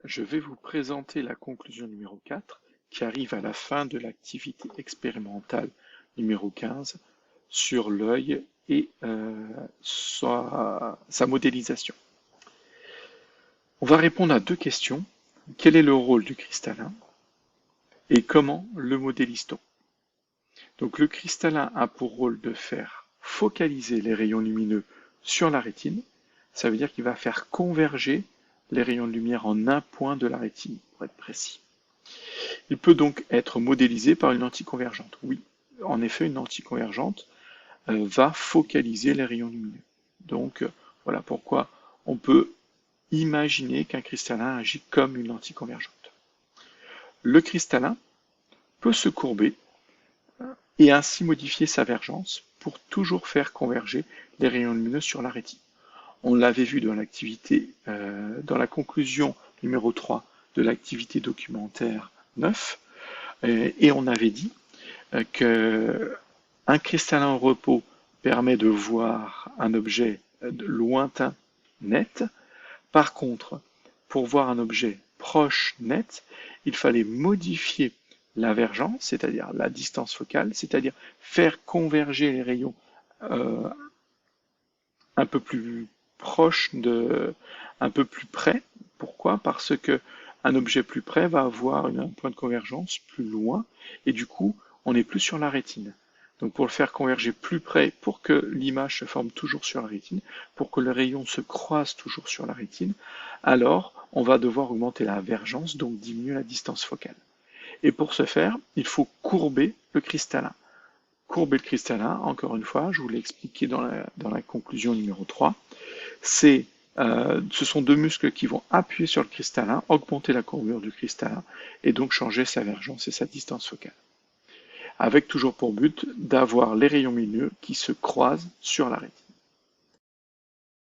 je vais vous présenter la conclusion numéro 4 qui arrive à la fin de l'activité expérimentale numéro 15 sur l'œil et sa modélisation. On va répondre à deux questions. Quel est le rôle du cristallin et comment le modélise-t-on? Donc le cristallin a pour rôle de faire focaliser les rayons lumineux sur la rétine. Ça veut dire qu'il va faire converger les rayons de lumière en un point de la rétine, pour être précis. Il peut donc être modélisé par une lentille convergente. Oui, en effet, une lentille convergente va focaliser les rayons lumineux. Donc voilà pourquoi on peut imaginer qu'un cristallin agit comme une lentille convergente. Le cristallin peut se courber et ainsi modifier sa vergence pour toujours faire converger les rayons lumineux sur la rétine. On l'avait vu dans l'activité, dans la conclusion numéro 3 de l'activité documentaire 9, et on avait dit qu'un cristallin en repos permet de voir un objet lointain net. Par contre, pour voir un objet proche net, il fallait modifier la vergence, c'est-à-dire la distance focale, c'est-à-dire faire converger les rayons un peu plus proche un peu plus près. Pourquoi? Parce que un objet plus près va avoir un point de convergence plus loin et du coup, on n'est plus sur la rétine. Donc pour le faire converger plus près, pour que l'image se forme toujours sur la rétine, pour que le rayon se croise toujours sur la rétine, alors on va devoir augmenter la vergence, donc diminuer la distance focale. Et pour ce faire, il faut courber le cristallin. Courber le cristallin, encore une fois, je vous l'ai expliqué dans la conclusion numéro 3, ce sont deux muscles qui vont appuyer sur le cristallin, augmenter la courbure du cristallin et donc changer sa vergence et sa distance focale. Avec toujours pour but d'avoir les rayons lumineux qui se croisent sur la rétine.